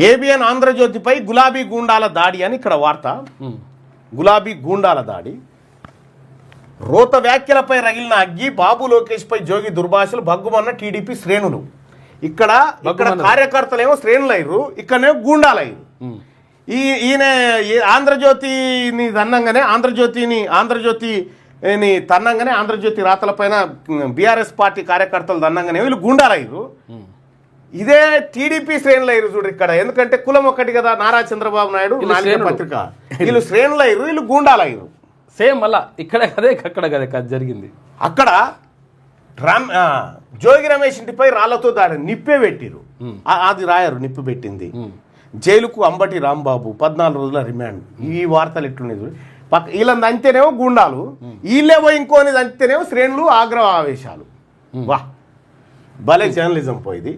ABN ఆంధ్రజ్యోతిపై గులాబీ గూండాల దాడి అని ఇక్కడ వార్త. గులాబీ గూండాల దాడి. రోత వ్యాఖ్యలపై రగిలిన అగ్గి, బాబు లోకేష్ పై జోగి దుర్భాషలు, భగ్గుమన్న టీడీపీ శ్రేణులు. ఇక్కడ కార్యకర్తలేమో శ్రేణులయ్యారు, ఇక్కడనేమో గూండాలయ్యారు. ఈయన ఆంధ్రజ్యోతిని తన్నంగానే ఆంధ్రజ్యోతి రాతలపైన బీఆర్ఎస్ పార్టీ కార్యకర్తలు తన్నంగానే వీళ్ళు గూండాలయ్యారు. ఇదే టీడీపీ శ్రేణులు అయ్యారు చూడు ఇక్కడ. ఎందుకంటే కులం ఒక్కటి కదా, నారా చంద్రబాబు నాయుడు పత్రిక. వీళ్ళు శ్రేణులు అయ్యారు, వీళ్ళు గూండాలు అయ్యారు. సేమ్ మళ్ళా ఇక్కడ కదే అక్కడ కదే జరిగింది. అక్కడ జోగి రమేష్ ఇంటిపై రాళ్లతో దాడి, నిప్పే పెట్టిరు. అది రాయరు, నిప్పు పెట్టింది. జైలుకు అంబటి రాంబాబు 14 రోజుల రిమాండ్. ఈ వార్తలు ఎట్లున్నాయి చూడు. వీళ్ళని అంతేనేమో గూండాలు, వీళ్ళే పోయి ఇంకోని అంతేనేమో శ్రేణులు, ఆగ్రహ ఆవేశాలు. వా భలే జర్నలిజం పోయింది.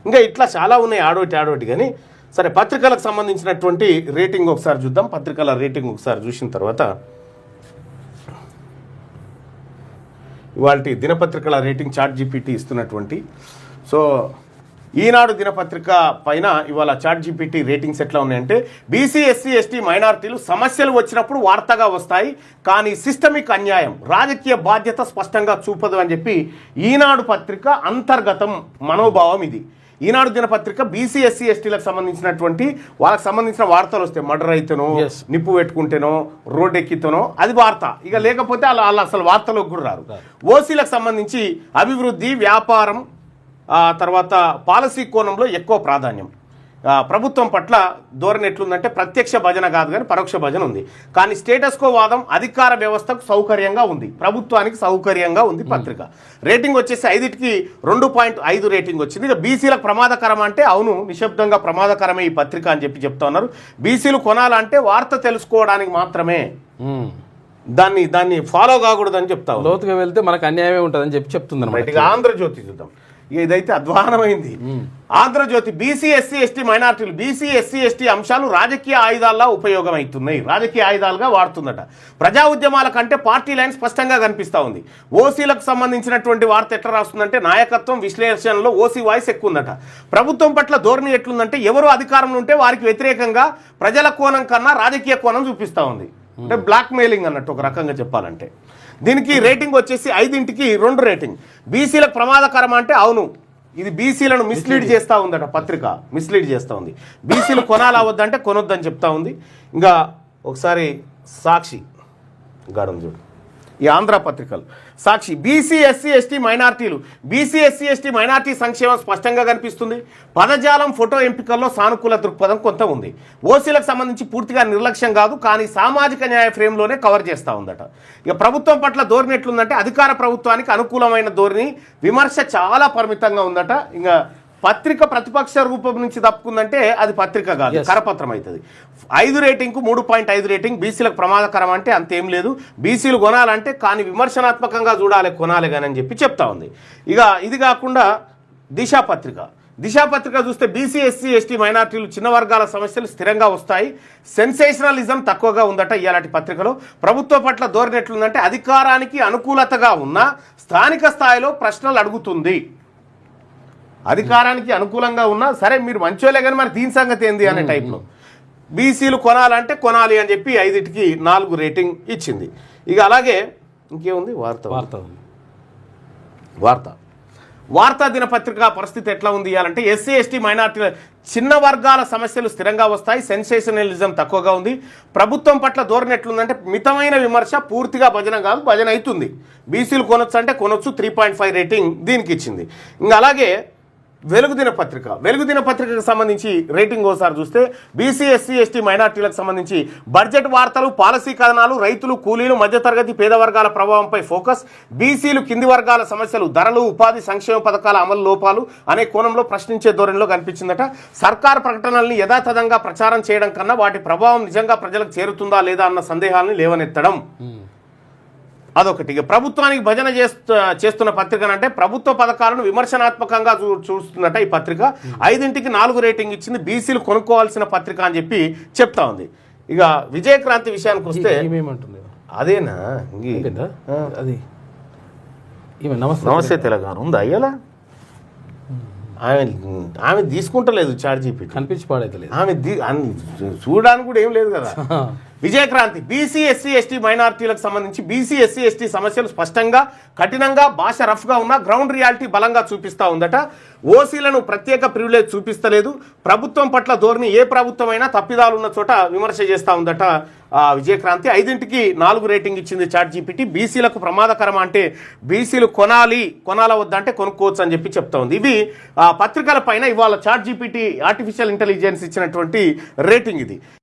ఇంకా ఇట్లా చాలా ఉన్నాయి, ఆడోటి. కానీ సరే, పత్రికలకు సంబంధించినటువంటి రేటింగ్ ఒకసారి చూద్దాం. పత్రికల రేటింగ్ ఒకసారి చూసిన తర్వాత ఇవాళ దినపత్రికల రేటింగ్ చాట్ జీపీటీ ఇస్తున్నటువంటి. సో ఈనాడు దినపత్రిక పైన ఇవాళ చాట్ జీపీటీ రేటింగ్స్ ఎట్లా ఉన్నాయంటే, బీసీ ఎస్సీ ఎస్టీ మైనారిటీలు సమస్యలు వచ్చినప్పుడు వార్తగా వస్తాయి, కానీ సిస్టమిక్ అన్యాయం, రాజకీయ బాధ్యత స్పష్టంగా చూపదు అని చెప్పి ఈనాడు పత్రిక అంతర్గతం మనోభావం ఇది. ఈనాడు దినపత్రిక బీసీ ఎస్సీ ఎస్టీలకు సంబంధించినటువంటి వాళ్ళకి సంబంధించిన వార్తలు వస్తాయి. మర్డర్ అయితేనో, నిప్పు పెట్టుకుంటేనో, రోడ్డు ఎక్కితేనో అది వార్త. ఇక లేకపోతే వాళ్ళు అసలు వార్తలోకి కూడా రారు. ఓసీలకు సంబంధించి అభివృద్ధి, వ్యాపారం, తర్వాత పాలసీ కోణంలో ఎక్కువ ప్రాధాన్యం. ప్రభుత్వం పట్ల ధోరణి ఎట్లుందంటే ప్రత్యక్ష భజన కాదు కానీ పరోక్ష భజన ఉంది. కానీ స్టేటస్ కో వాదం అధికార వ్యవస్థకు సౌకర్యంగా ఉంది, ప్రభుత్వానికి సౌకర్యంగా ఉంది పత్రిక. రేటింగ్ వచ్చేసి 5కి 2.5 రేటింగ్ వచ్చింది. ఇక బీసీలకు ప్రమాదకరం అంటే అవును, నిశ్శబ్దంగా ప్రమాదకరమే ఈ పత్రిక అని చెప్పి ఉన్నారు. బీసీలు కొనాలంటే వార్త తెలుసుకోవడానికి మాత్రమే, దాన్ని ఫాలో కాకూడదని చెప్తా. లోతుగా వెళ్తే మనకు అన్యాయమే ఉంటుందని చెప్తున్నారు. ఇక ఆంధ్రజ్యోతి చూద్దాం. ఇదైతే అధ్వానమైంది. ఆంధ్రజ్యోతి బీసీ ఎస్సీ ఎస్టీ అంశాలు రాజకీయ ఆయుధాల్లా ఉపయోగం అవుతున్నాయి, రాజకీయ ఆయుధాలుగా వాడుతుందట. ప్రజా ఉద్యమాల కంటే పార్టీ లైన్ స్పష్టంగా కనిపిస్తూ ఉంది. ఓసీలకు సంబంధించినటువంటి వార్త ఎట్లా రాస్తుందంటే, నాయకత్వం విశ్లేషణలో ఓసీ వాయిస్ ఎక్కువ ఉందట. ప్రభుత్వం పట్ల ధోరణి ఎట్లుందంటే, ఎవరు అధికారంలో ఉంటే వారికి వ్యతిరేకంగా ప్రజల కోణం కన్నా రాజకీయ కోణం చూపిస్తూ ఉంది. అంటే బ్లాక్ మెయిలింగ్ అన్నట్టు ఒక రకంగా చెప్పాలంటే. దీనికి రేటింగ్ వచ్చేసి 5కి 2 రేటింగ్. బీసీలకు ప్రమాదకరం అంటే అవును, ఇది బీసీలను మిస్లీడ్ చేస్తూ ఉందట. పత్రిక మిస్లీడ్ చేస్తూ ఉంది. బీసీలు కొనాలా వద్దంటే కొనొద్దని చెప్తా ఉంది. ఇంకా ఒకసారి సాక్షి గాఢం చూడు, ఈ ఆంధ్ర పత్రికలు. సాక్షి బీసీ ఎస్సీ ఎస్టీ మైనార్టీ సంక్షేమం స్పష్టంగా కనిపిస్తుంది. పదజాలం, ఫోటో ఎంపికల్లో సానుకూల దృక్పథం కొంత ఉంది. ఓసీలకు సంబంధించి పూర్తిగా నిర్లక్ష్యం కాదు, కానీ సామాజిక న్యాయ ఫ్రేమ్లోనే కవర్ చేస్తూ ఉందట. ఇక ప్రభుత్వం పట్ల ధోరణి ఎట్లుందంటే, అధికార ప్రభుత్వానికి అనుకూలమైన ధోరణి, విమర్శ చాలా పరిమితంగా ఉందట. ఇంకా పత్రిక ప్రతిపక్ష రూపం నుంచి తప్పుకుందంటే అది పత్రిక కాదు, కరపత్రం అవుతుంది. 5 రేటింగ్కు 3.5 రేటింగ్. బీసీలకు ప్రమాదకరం అంటే అంతేం లేదు, బీసీలు కొనాలంటే కానీ విమర్శనాత్మకంగా చూడాలి, కొనాలి కానీ అని చెప్పి చెప్తా ఉంది. ఇక ఇది కాకుండా దిశ పత్రిక చూస్తే బీసీ ఎస్సీ ఎస్టీ మైనార్టీలు చిన్న వర్గాల సమస్యలు స్థిరంగా వస్తాయి, సెన్సేషనలిజం తక్కువగా ఉందట ఇలాంటి పత్రికలో. ప్రభుత్వ పట్ల ధోరణి ఎట్లుందంటే, అధికారానికి అనుకూలతగా ఉన్న స్థానిక స్థాయిలో ప్రశ్నలు అడుగుతుంది. అధికారానికి అనుకూలంగా ఉన్నా సరే మీరు మంచోలే కానీ మరి దీని సంగతి ఏంది అనే టైప్లో. బీసీలు కొనాలంటే కొనాలి అని చెప్పి 5కి 4 రేటింగ్ ఇచ్చింది. ఇక అలాగే ఇంకేముంది, వార్తా దినపత్రిక పరిస్థితి ఎట్లా ఉంది అంటే, ఎస్సీ ఎస్టీ మైనార్టీల చిన్న వర్గాల సమస్యలు స్థిరంగా వస్తాయి, సెన్సేషనలిజం తక్కువగా ఉంది. ప్రభుత్వం పట్ల ధోరణి ఎట్లుందంటే, మితమైన విమర్శ, పూర్తిగా భజన కాదు, భజన అవుతుంది. బీసీలు కొనొచ్చు అంటే కొనొచ్చు, 3.5 రేటింగ్ దీనికి ఇచ్చింది. ఇంకా అలాగే వెలుగు దినపత్రికకు సంబంధించి రేటింగ్ ఒకసారి చూస్తే, బీసీ ఎస్సీ ఎస్టీ మైనార్టీలకు సంబంధించి బడ్జెట్ వార్తలు, పాలసీ కథనాలు, రైతులు, కూలీలు, మధ్యతరగతి పేద వర్గాల ప్రభావంపై ఫోకస్, బీసీలు కింది వర్గాల సమస్యలు, ధరలు, ఉపాధి, సంక్షేమ పథకాల అమలు లోపాలు అనే కోణంలో ప్రశ్నించే ధోరణిలో కనిపించిందట. సర్కార్ ప్రకటనల్ని యథాతథంగా ప్రచారం చేయడం కన్నా వాటి ప్రభావం నిజంగా ప్రజలకు చేరుతుందా లేదా అన్న సందేహాలను లేవనెత్తడం అదొకటి. ప్రభుత్వానికి భజన చేస్తున్న పత్రిక అంటే, ప్రభుత్వ పథకాలను విమర్శనాత్మకంగా చూస్తుందట ఈ పత్రిక. 5కి 4 రేటింగ్ ఇచ్చింది. బీసీలు కొనుక్కోవాల్సిన పత్రిక అని చెప్పి చెప్తా ఉంది. ఇక విజయక్రాంతి విషయానికి వస్తే అదేనా, అది నమస్తే తెలంగాణ ఉందా అయ్యాలా, ఆమె తీసుకుంటలేదు చాట్ జీపీటీ, కనిపించి పాడైతలేదు. ఆమె చూడడానికి కూడా ఏం లేదు కదా. విజయక్రాంతి బీసీ ఎస్సీ ఎస్టీ మైనారిటీలకు సంబంధించి బీసీ ఎస్సీ ఎస్టీ సమస్యలు స్పష్టంగా కఠినంగా భాష రఫ్గా ఉన్న గ్రౌండ్ రియాలిటీ బలంగా చూపిస్తూ ఉందట. ఓసీలను ప్రత్యేక ప్రివిలేజ్ చూపిస్తలేదు. ప్రభుత్వం పట్ల ధోరణి ఏ ప్రభుత్వమైనా తప్పిదాలు ఉన్న చోట విమర్శ చేస్తూ ఉందట విజయక్రాంతి. 5కి 4 రేటింగ్ ఇచ్చింది చాట్ జీపీటీ. బీసీలకు ప్రమాదకరం అంటే బీసీలు కొనాల వద్దంటే కొనుక్కోవచ్చు అని చెప్పి చెప్తా ఉంది. ఇవి పత్రికల పైన ఇవాళ చాట్ జీపీటీ ఆర్టిఫిషియల్ ఇంటెలిజెన్స్ ఇచ్చినటువంటి రేటింగ్ ఇది.